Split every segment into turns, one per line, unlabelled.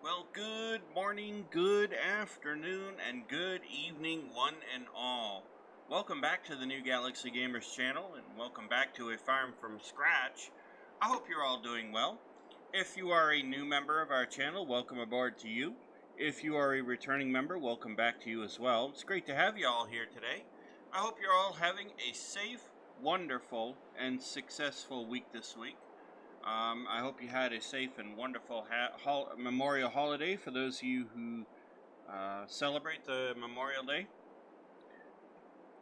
Well, good morning, good afternoon, and good evening, one and all. Welcome back to the New Galaxy Gamers channel, and welcome back to A Farm from Scratch. I hope you're all doing well. If you are a new member of our channel, welcome aboard to you. If you are a returning member, welcome back to you as well. It's great to have you all here today. I hope you're all having a safe, wonderful, and successful week this week. I hope you had a safe and wonderful Memorial holiday for those of you who celebrate the Memorial Day.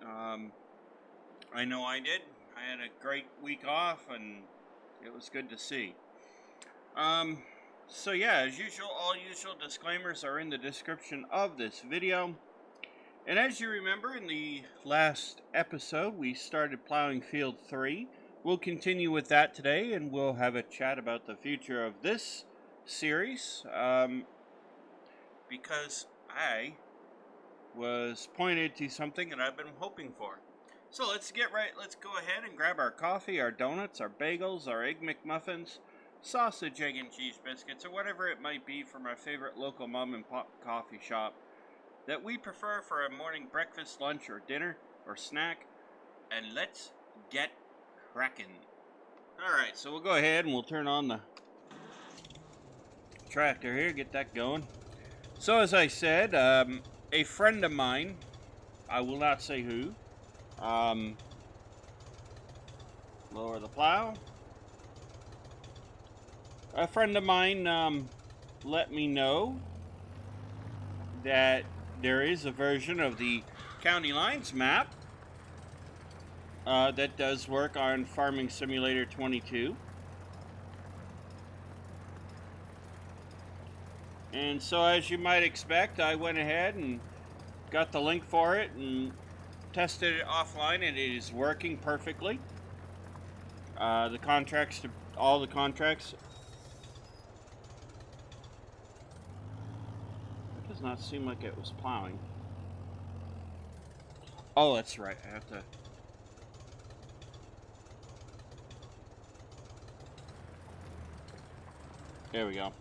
I know I did. I had a great week off and it was good to see. So yeah, as usual, all usual disclaimers are in the description of this video. And as you remember, in the last episode, we started plowing field 3. We'll continue with that today, and we'll have a chat about the future of this series, because I was pointed to something that I've been hoping for. So let's go ahead and grab our coffee, our donuts, our bagels, our Egg McMuffins, sausage, egg, and cheese biscuits, or whatever it might be from our favorite local mom and pop coffee shop that we prefer for a morning breakfast, lunch, or dinner, or snack, and let's get cracking. Alright, so we'll go ahead and we'll turn on the tractor here, get that going. So as I said, a friend of mine, I will not say who, lower the plow. A friend of mine let me know that there is a version of the county lines map that does work on Farming Simulator 22. And so, as you might expect, I went ahead and got the link for it and tested it offline, and it is working perfectly. All the contracts. It does not seem like it was plowing. Oh, that's right. I have to. There we go.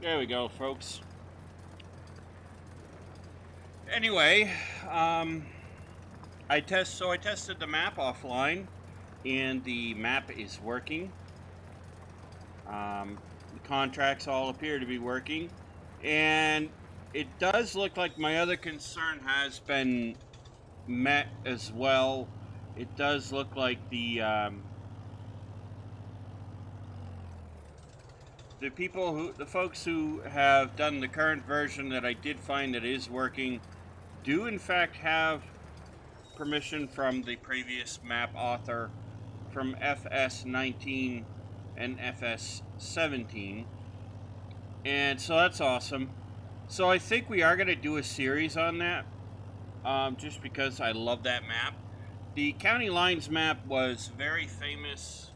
There we go, folks. Anyway, I tested the map offline, and the map is working. The contracts all appear to be working, and it does look like my other concern has been met as well. It does look like the folks who have done the current version that I did find that is working do in fact have permission from the previous map author from FS19 and FS17, and so that's awesome. So I think we are going to do a series on that, just because I love that map. The county lines map was very famous.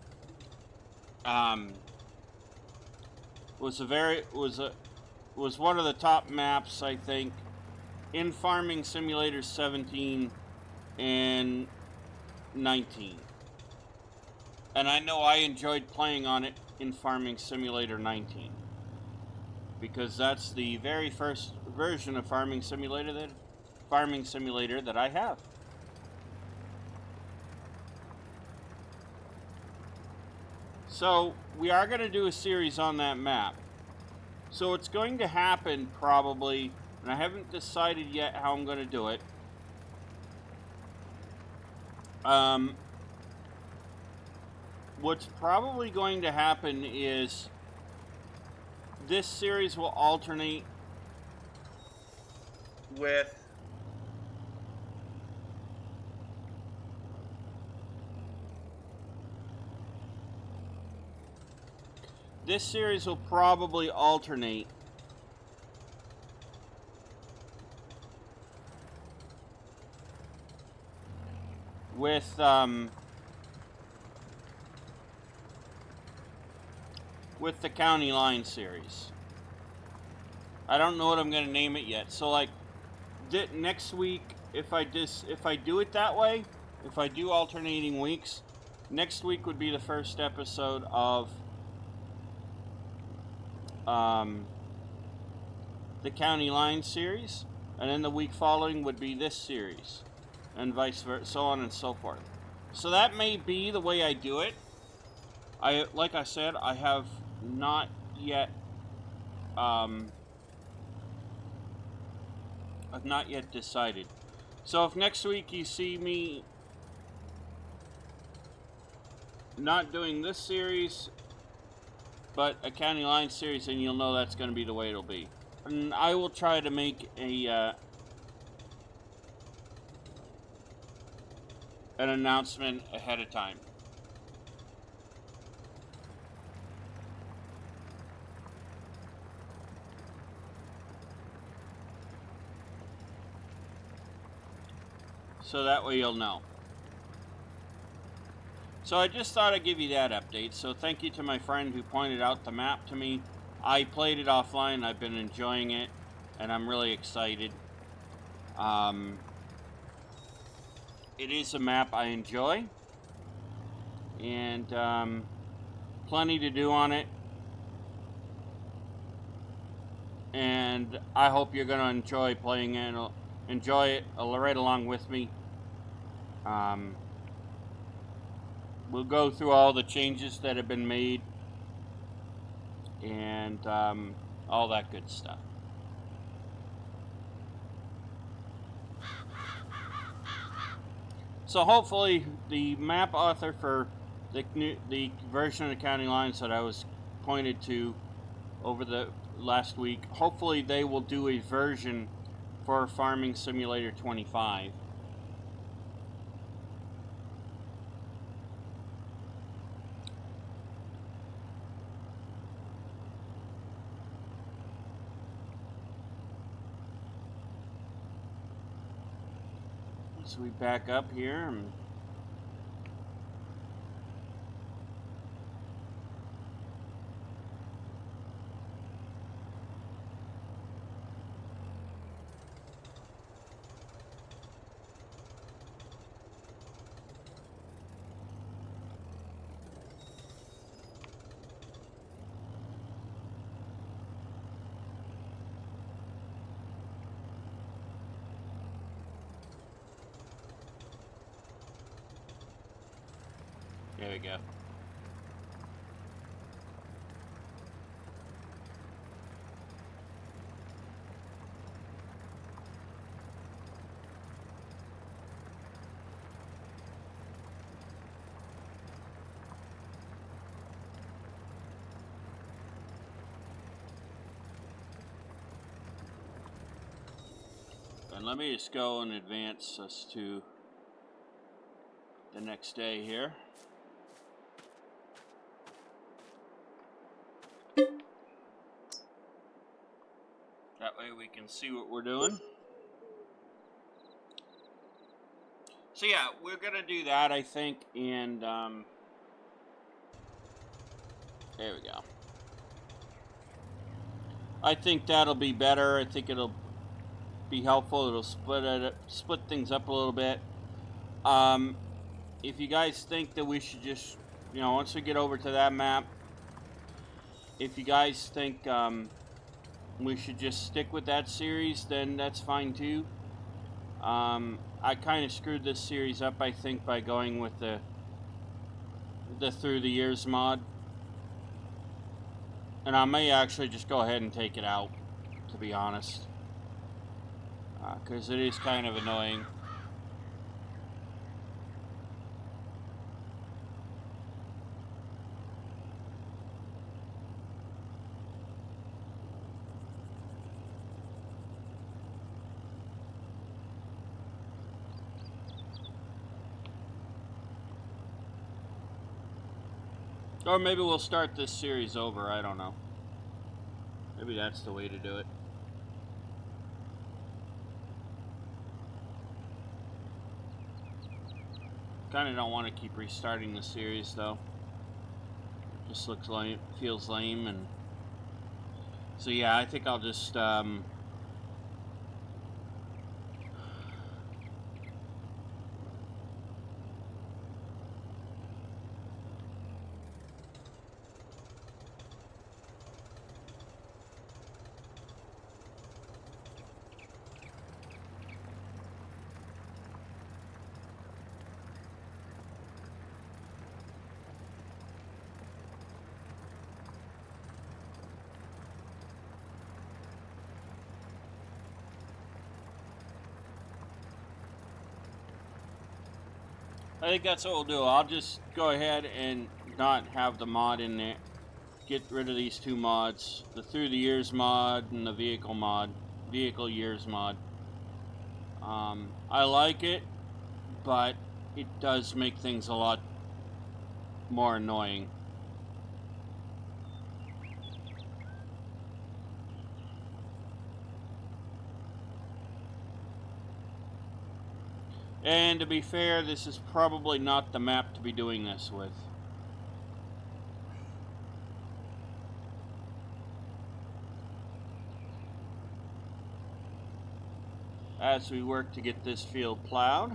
Was one of the top maps, I think, in Farming Simulator 17 and 19. And I know I enjoyed playing on it in Farming Simulator 19, because that's the very first version of Farming Simulator that I have. So we are going to do a series on that map. So it's going to happen probably, and I haven't decided yet how I'm going to do it. What's probably going to happen is this series will alternate with with the county line series. I don't know what I'm going to name it yet. So like next week if I do it that way, if I do alternating weeks, next week would be the first episode of the County Line series, and then the week following would be this series, and vice versa, so on and so forth. So that may be the way I do it. Like I said, I have not yet I've not yet decided. So if next week you see me not doing this series, but a County Line series, then you'll know that's going to be the way it'll be. And I will try to make an announcement ahead of time. So that way you'll know. So I just thought I'd give you that update. So thank you to my friend who pointed out the map to me. I played it offline. I've been enjoying it, and I'm really excited. It is a map I enjoy, and plenty to do on it. And I hope you're going to enjoy playing it and enjoy it right along with me. We'll go through all the changes that have been made and all that good stuff. So hopefully the map author for the version of the County Lines that I was pointed to over the last week, hopefully they will do a version for Farming Simulator 25. So we back up here and there we go. And let me just go and advance us to the next day here. That way we can see what we're doing. So yeah, we're gonna do that, I think, and there we go. I think that'll be better. I think it'll be helpful. It'll split things up a little bit. If you guys think that we should just, once we get over to that map, if you guys think we should just stick with that series, then that's fine too. I kind of screwed this series up, I think, by going with the Through the Years mod. And I may actually just go ahead and take it out, to be honest. Because it is kind of annoying. Or maybe we'll start this series over, I don't know. Maybe that's the way to do it. Kind of don't want to keep restarting the series though. Just looks lame, feels lame, and so yeah, I think I'll just I think that's what we'll do. I'll just go ahead and not have the mod in there. Get rid of these two mods, the through the years mod and the vehicle years mod. I like it, but it does make things a lot more annoying. And to be fair, this is probably not the map to be doing this with. As we work to get this field plowed.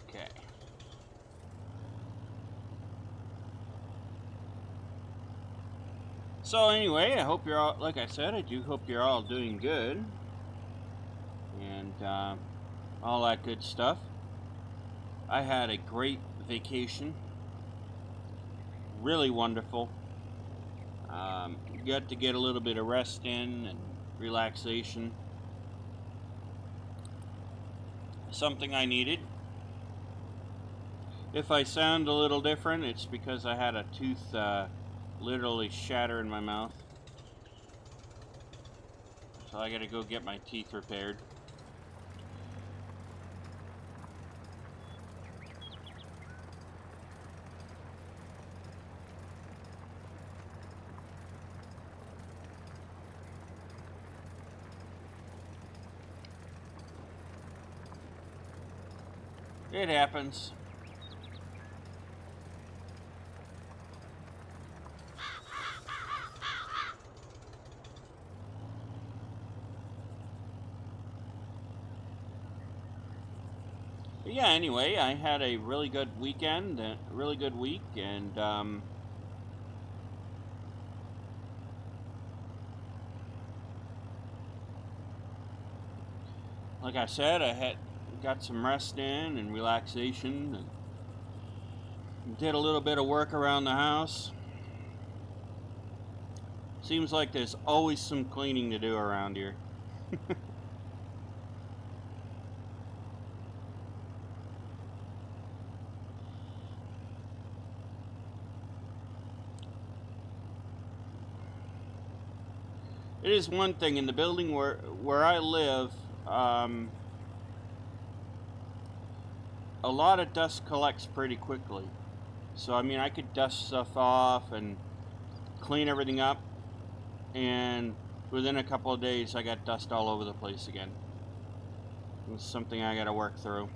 Okay. So anyway, I hope you're all, like I said, I do hope you're all doing good. And all that good stuff. I had a great vacation. Really wonderful. Got to get a little bit of rest in and relaxation. Something I needed. If I sound a little different, it's because I had a tooth literally shatter in my mouth. So I gotta go get my teeth repaired. It happens. But yeah, anyway, I had a really good weekend, a really good week, and like I said, I got some rest in and relaxation, and did a little bit of work around the house. Seems like there's always some cleaning to do around here. It is one thing in the building where I live. A lot of dust collects pretty quickly. So I mean, I could dust stuff off and clean everything up, and within a couple of days I got dust all over the place again. It's something I gotta work through.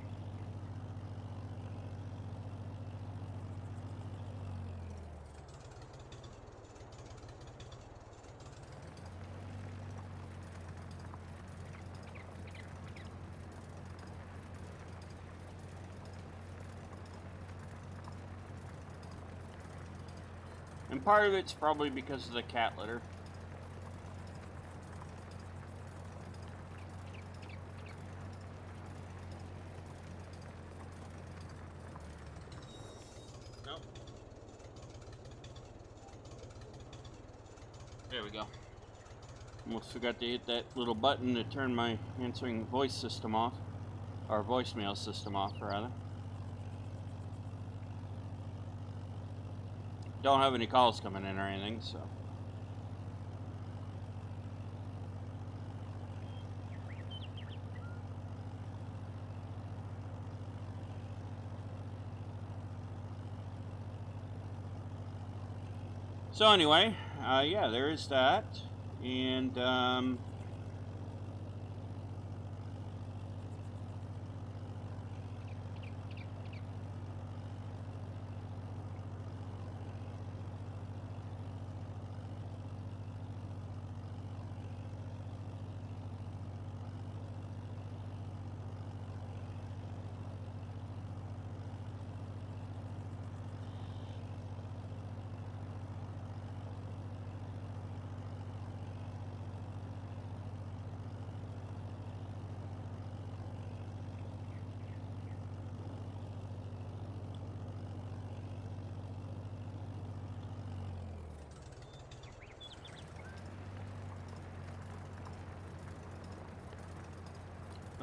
And part of it's probably because of the cat litter. Nope. There we go. Almost forgot to hit that little button to turn my answering voice system off. Or voicemail system off, rather. Don't have any calls coming in or anything, so. So anyway, yeah, there is that. And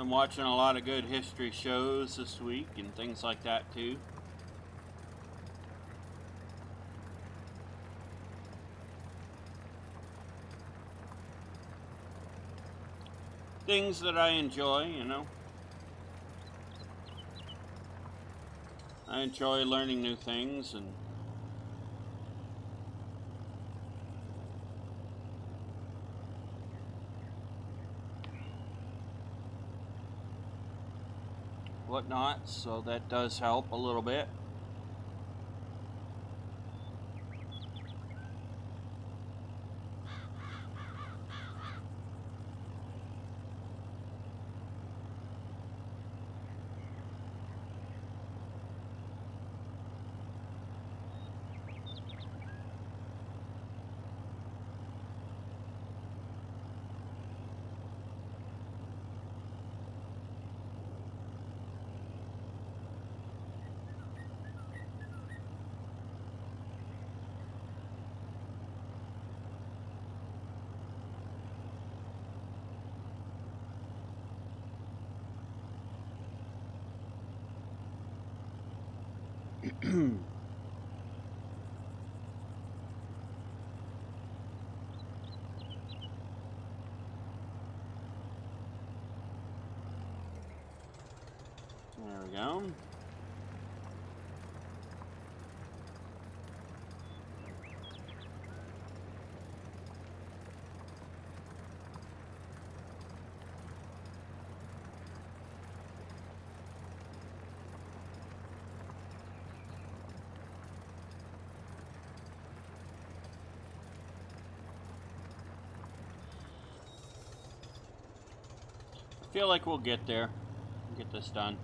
Been watching a lot of good history shows this week and things like that too. Things that I enjoy, you know. I enjoy learning new things and whatnot, so that does help a little bit. There we go. I feel like we'll get there. Get this done.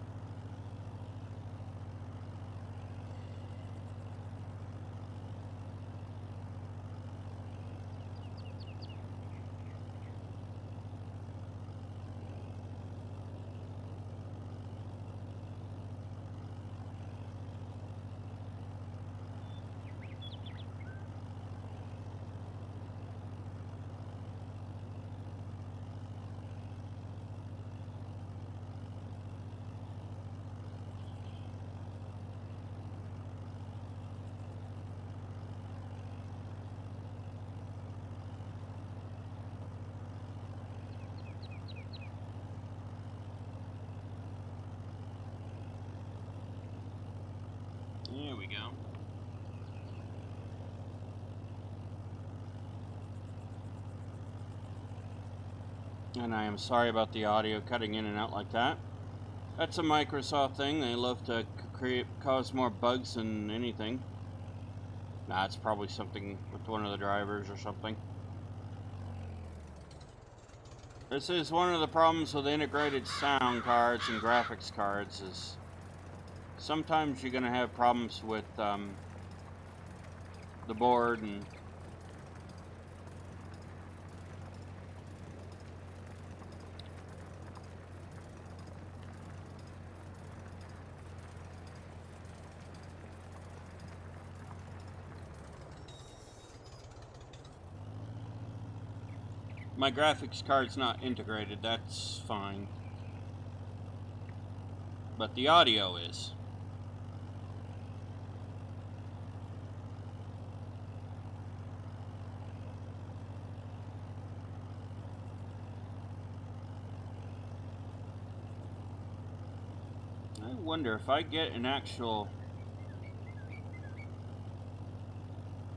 There we go. And I am sorry about the audio cutting in and out like that. That's a Microsoft thing. They love to cause more bugs than anything. Nah, it's probably something with one of the drivers or something. This is one of the problems with integrated sound cards and graphics cards is sometimes you're going to have problems with the board and my graphics card's not integrated, that's fine. But the audio is. I wonder if I get an actual...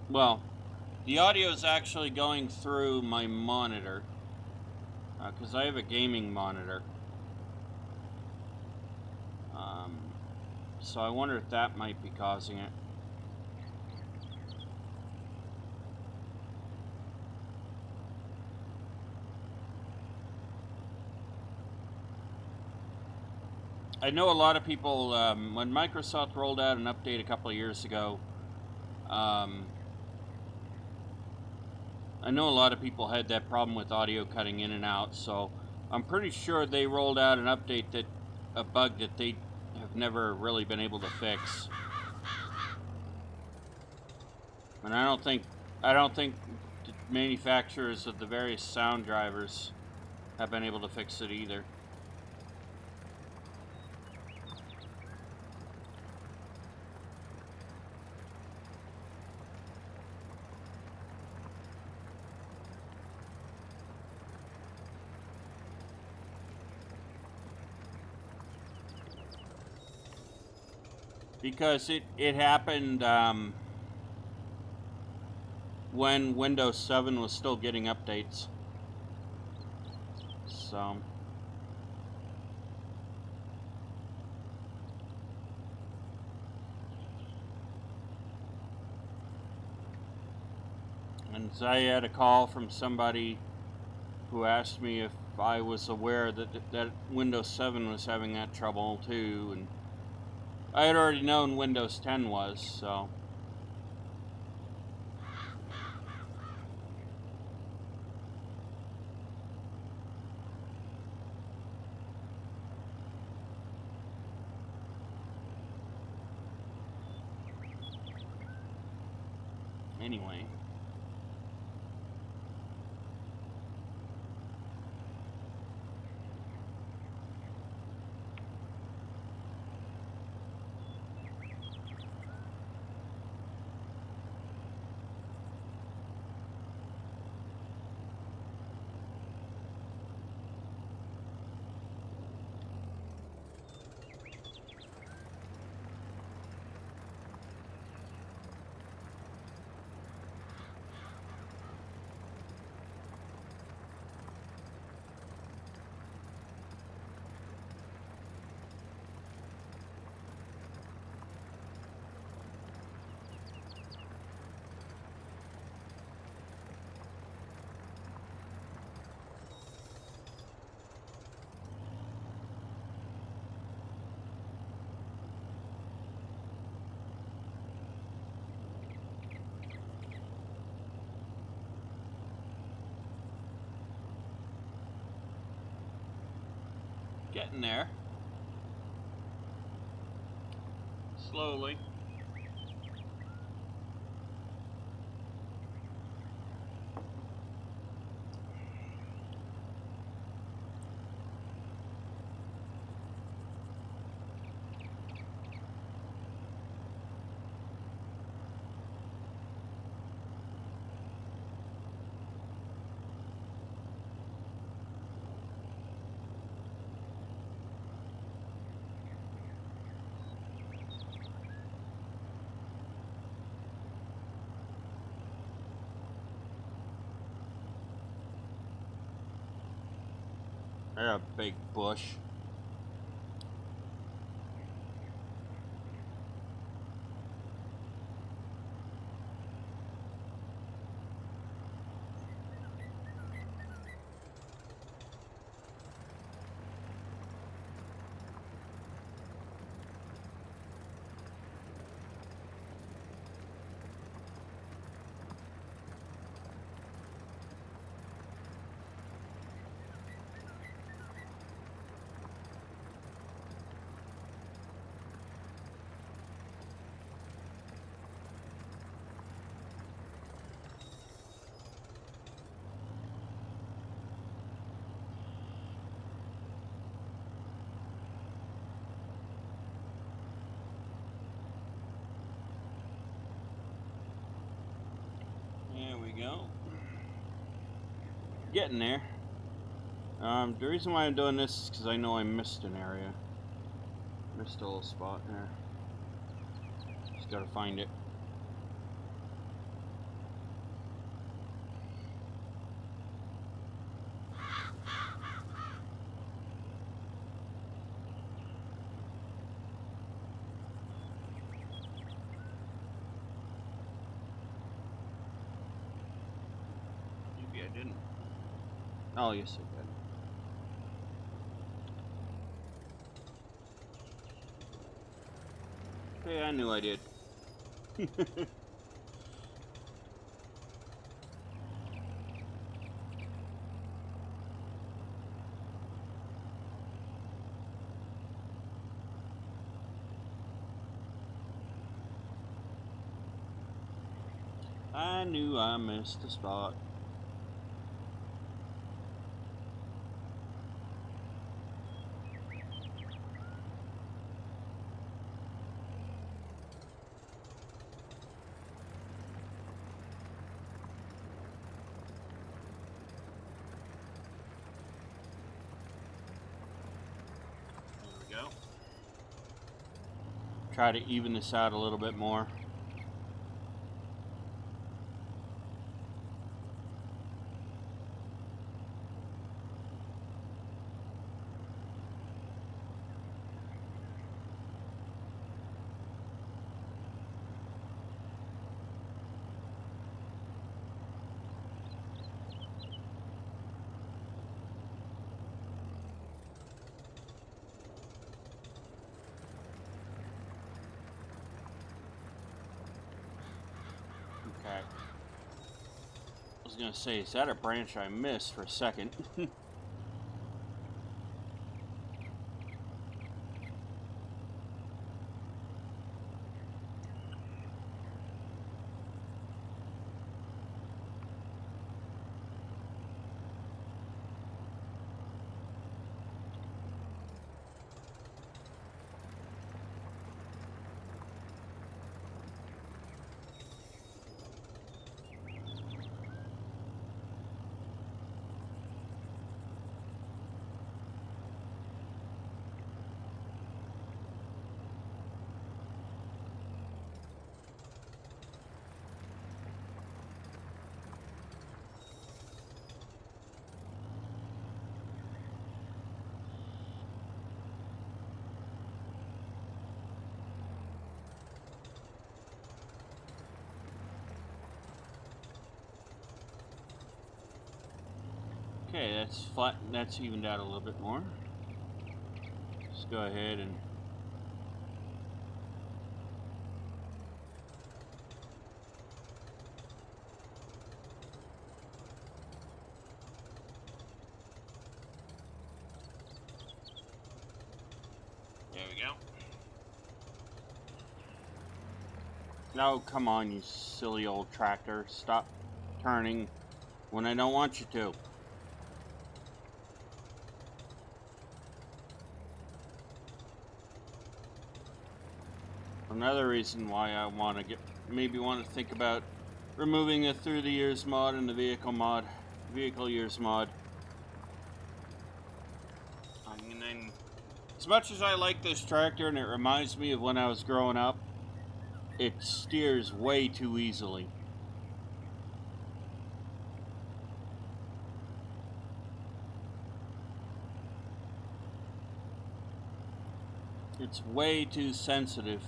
Well, the audio is actually going through my monitor, because I have a gaming monitor. So I wonder if that might be causing it. I know a lot of people, when Microsoft rolled out an update a couple of years ago, I know a lot of people had that problem with audio cutting in and out, so I'm pretty sure they rolled out an update that, a bug that they have never really been able to fix. And I don't think the manufacturers of the various sound drivers have been able to fix it either. because it happened when Windows 7 was still getting updates. So and I had a call from somebody who asked me if I was aware that Windows 7 was having that trouble too, and I had already known Windows 10 was, so. Anyway. Getting there. Slowly. There's a big bush. There we go. Getting there. The reason why I'm doing this is because I know I missed an area. Missed a little spot there. Just gotta find it. Maybe I didn't. Oh, yes I did. Okay, I knew I did. I knew I missed a spot. try to even this out a little bit more. Okay. I was gonna say, is that a branch I missed for a second? Okay, that's flat. That's evened out a little bit more. Let's go ahead and there we go. No, come on, you silly old tractor. Stop turning when I don't want you to. Another reason why I want to maybe want to think about removing the through the years mod and the vehicle years mod. And then, as much as I like this tractor and it reminds me of when I was growing up, it steers way too easily. It's way too sensitive.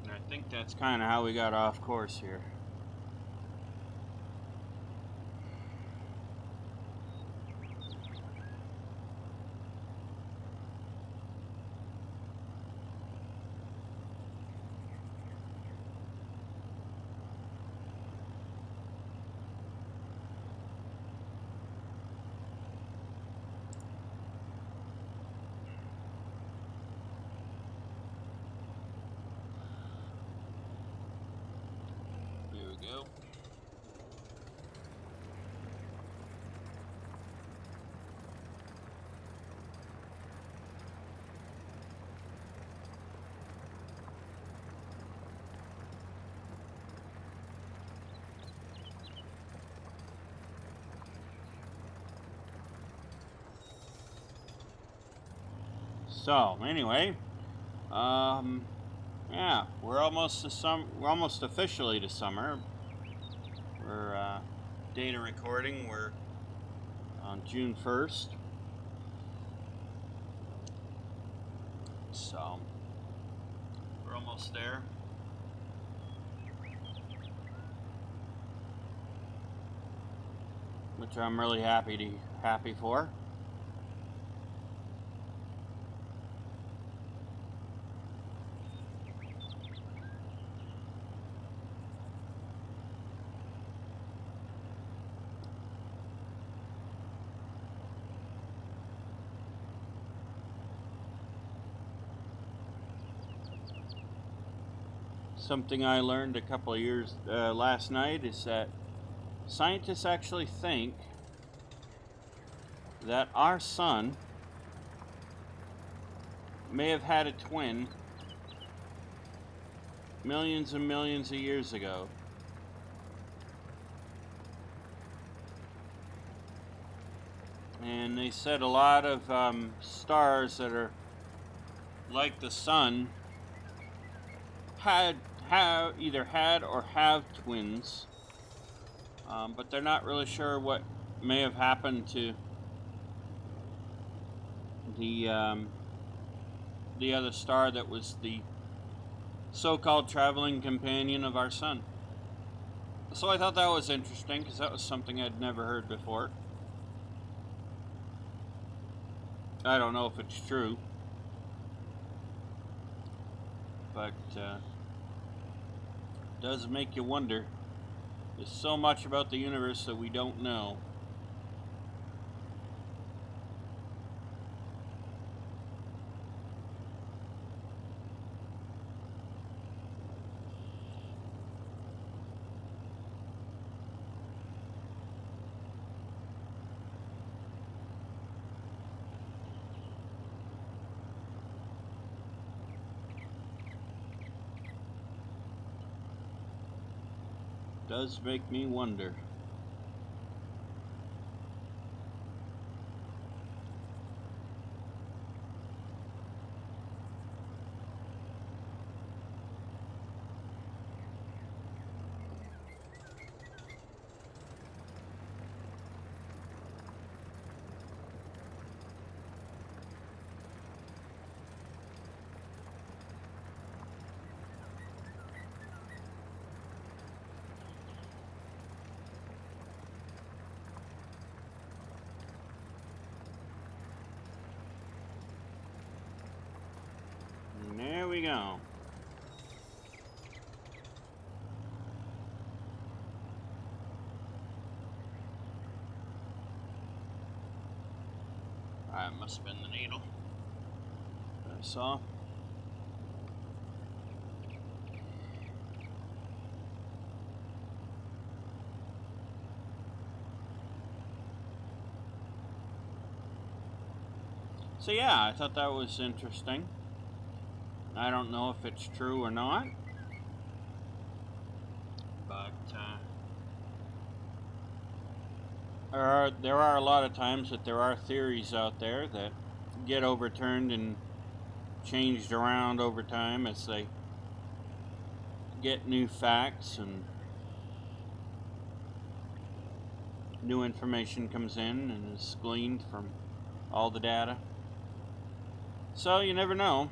I think that's kind of how we got off course here. Go. So anyway, yeah, we're almost to we're almost officially to summer. We're data recording. We're on June 1st. So we're almost there. Which I'm really happy for. Something I learned a couple of years last night is that scientists actually think that our sun may have had a twin millions and millions of years ago. And they said a lot of stars that are like the sun have either had or have twins, but they're not really sure what may have happened to the other star that was the so-called traveling companion of our sun. So I thought that was interesting because that was something I'd never heard before. I don't know if it's true, but it does make you wonder. There's so much about the universe that we don't know. Does make me wonder. And there we go. That must have been the needle that I saw. So yeah, I thought that was interesting. I don't know if it's true or not, but there are a lot of times that there are theories out there that get overturned and changed around over time as they get new facts and new information comes in and is gleaned from all the data. So you never know.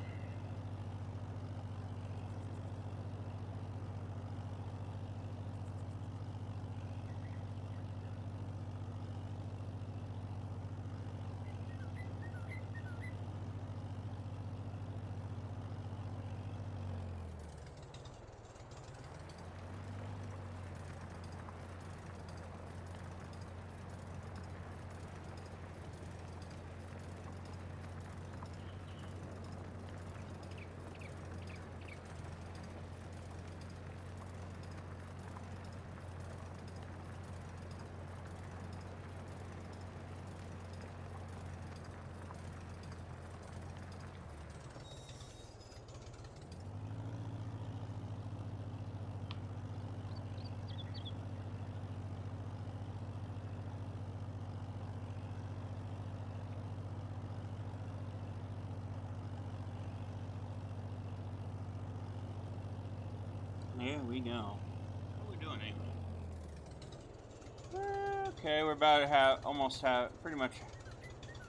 Here we go. What are we doing, Amy? Okay, we're about pretty much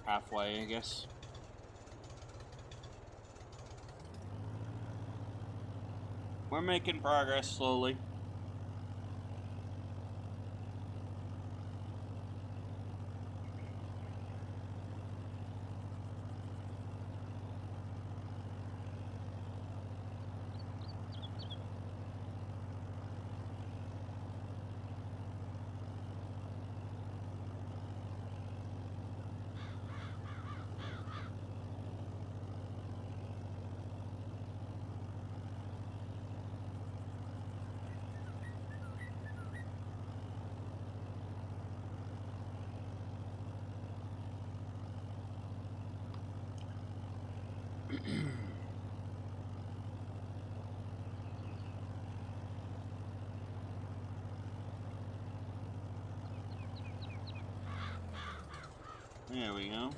halfway, I guess. We're making progress slowly. There we go.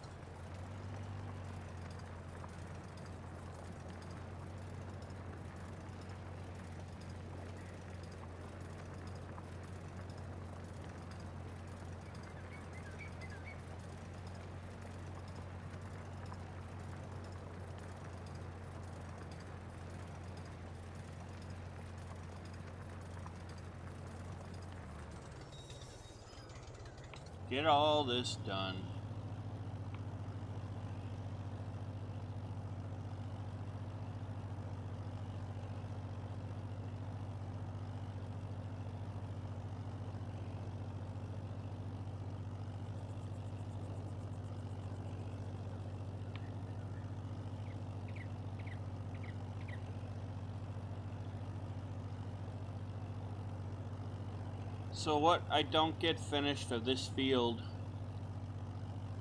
Get all this done. So what I don't get finished of this field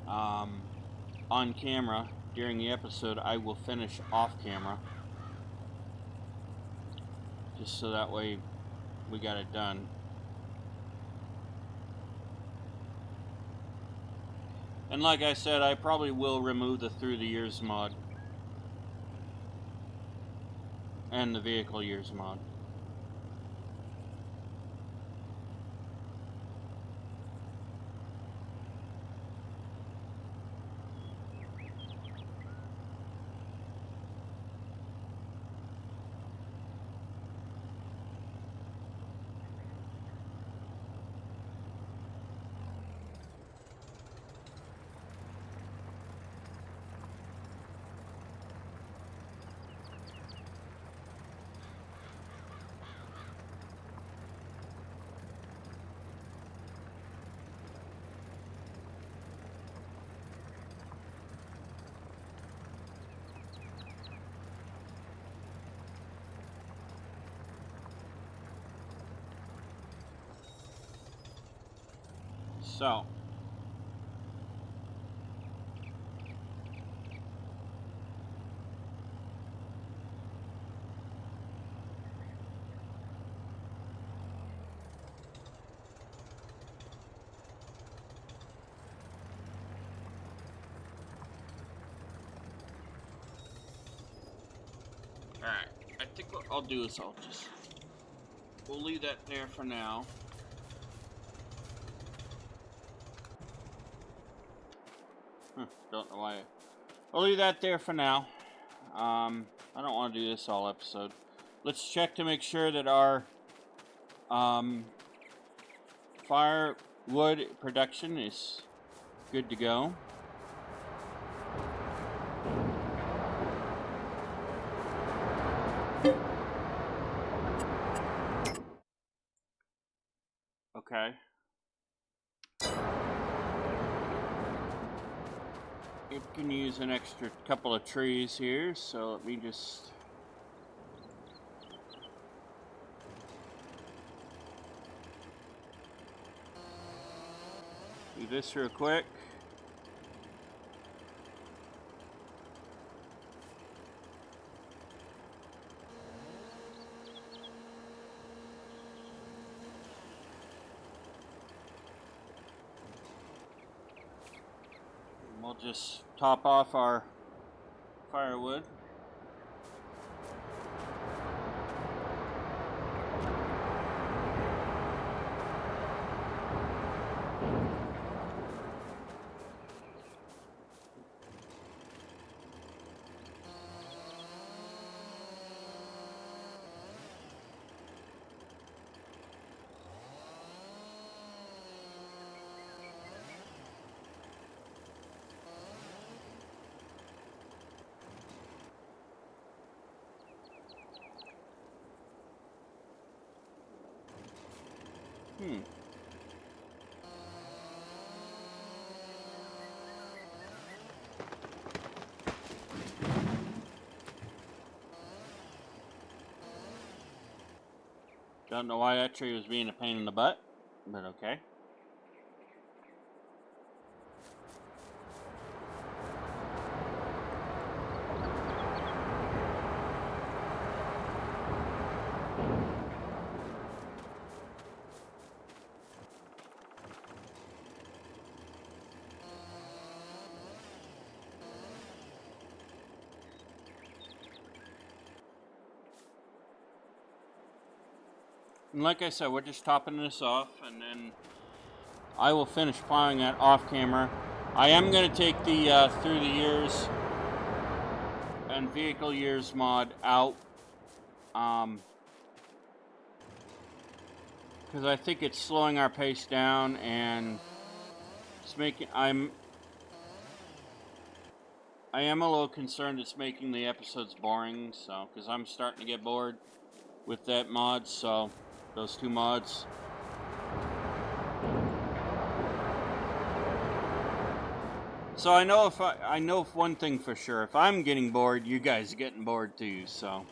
on camera during the episode, I will finish off camera. Just so that way we got it done. And like I said, I probably will remove the Through the Years mod. And the Vehicle Years mod. So, alright, I think what I'll do is we'll leave that there for now. Don't know why. I'll leave that there for now. I don't want to do this all episode. Let's check to make sure that our firewood production is good to go. Okay. It can use an extra couple of trees here, so let me just do this real quick. We'll just top off our firewood. Don't know why that tree was being a pain in the butt, but okay. And like I said, we're just topping this off, and then I will finish plowing that off camera. I am going to take the through the years and vehicle years mod out, because I think it's slowing our pace down, and it's making I am a little concerned it's making the episodes boring, so because I'm starting to get bored with that mod. So those two mods. So I know if one thing for sure, if I'm getting bored, you guys are getting bored too, so.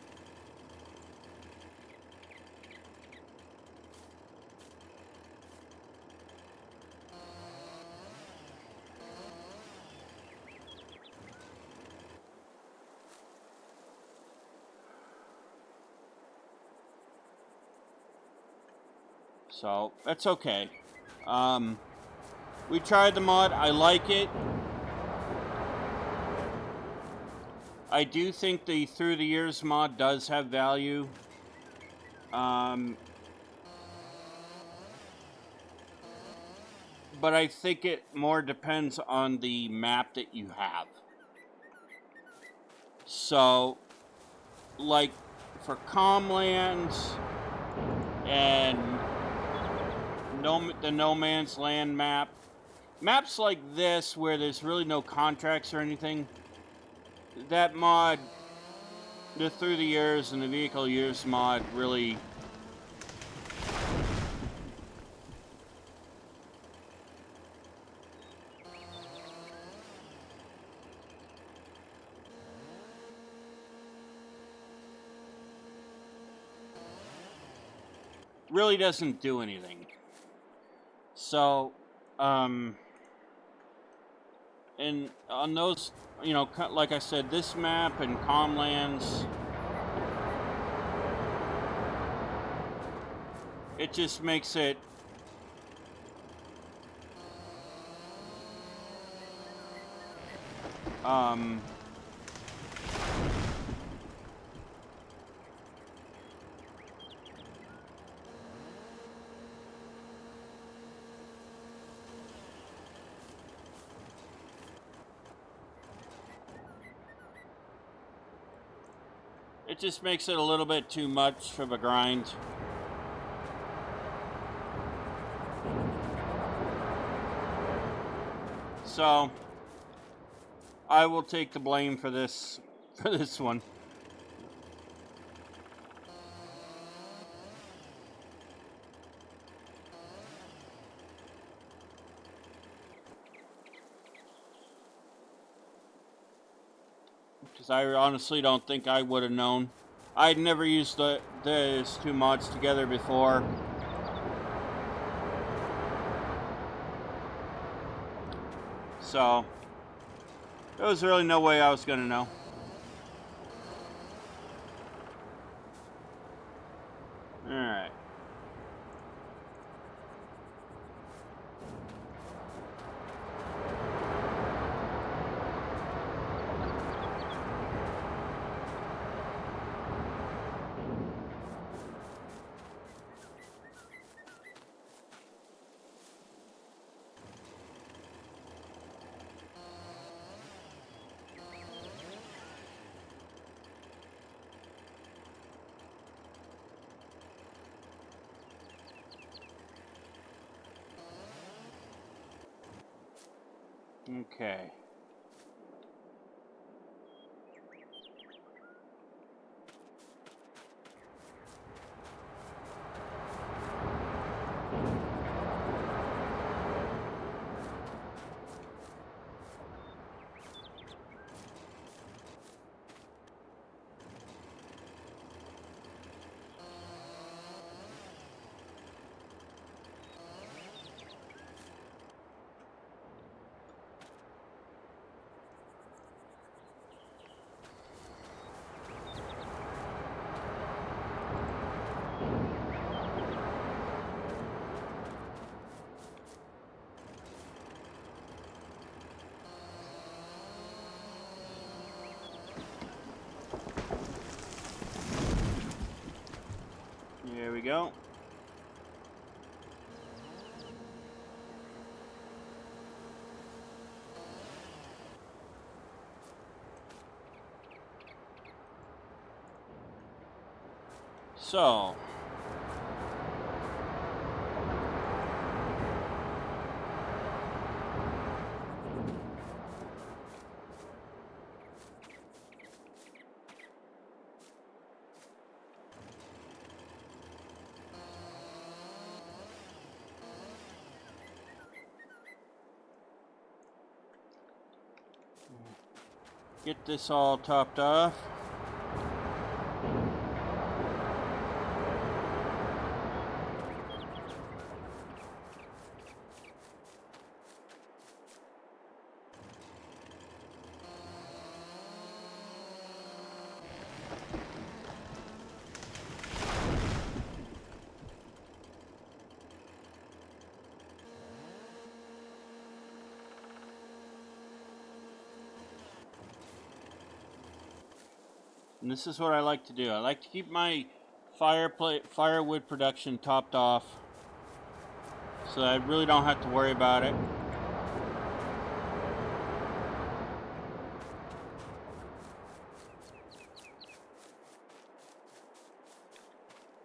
So that's okay. We tried the mod, I like it. I do think the Through the Years mod does have value. But I think it more depends on the map that you have. So, like for Calmlands and the No Man's Land map, maps like this where there's really no contracts or anything, that mod, the Through the Years and the Vehicle Years mod really doesn't do anything. So, and on those, like I said, this map and Calmlands, it just makes it it just makes it a little bit too much of a grind. So I will take the blame for this one. Because I honestly don't think I would have known. I'd never used those two mods together before. So there was really no way I was going to know. Alright. Okay. There we go. So, get this all topped off. And this is what I like to do. I like to keep my firewood production topped off, so I really don't have to worry about it.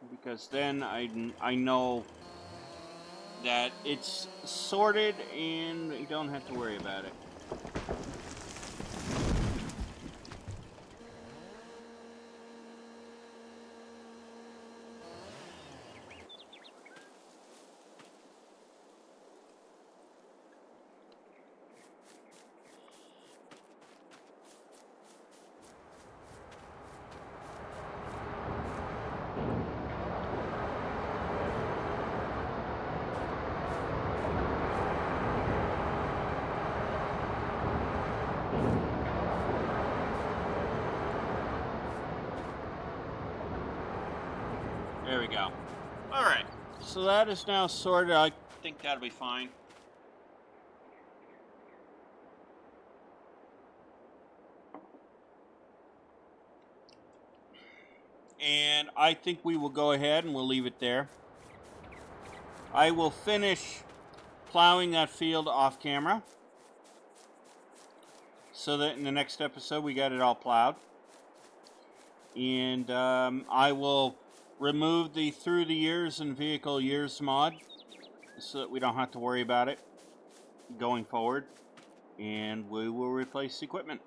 Because then I know that it's sorted and you don't have to worry about it. There we go. Alright, so that is now sorted. I think that'll be fine. And I think we will go ahead and we'll leave it there. I will finish plowing that field off camera, so that in the next episode we got it all plowed. And I will remove the through the years and vehicle years mod, so that we don't have to worry about it going forward. And we will replace equipment.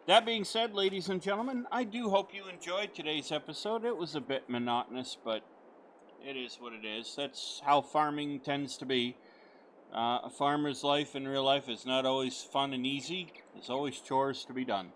That being said, ladies and gentlemen, I do hope you enjoyed today's episode. It was a bit monotonous, but it is what it is. That's how farming tends to be. A farmer's life in real life is not always fun and easy. There's always chores to be done.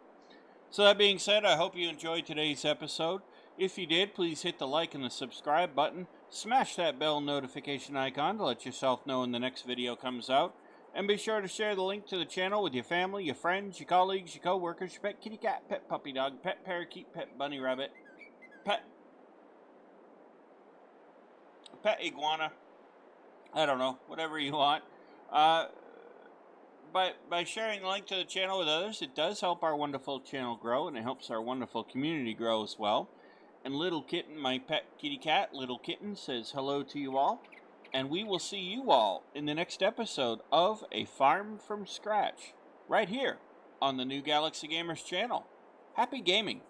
So that being said, I hope you enjoyed today's episode. If you did, please hit the like and the subscribe button. Smash that bell notification icon to let yourself know when the next video comes out. And be sure to share the link to the channel with your family, your friends, your colleagues, your co-workers, your pet kitty cat, pet puppy dog, pet parakeet, pet bunny rabbit, pet iguana. I don't know, whatever you want. By sharing the link to the channel with others, it does help our wonderful channel grow, and it helps our wonderful community grow as well. And Little Kitten, my pet kitty cat, Little Kitten, says hello to you all. And we will see you all in the next episode of A Farm from Scratch, right here on the New Galaxy Gamers channel. Happy gaming!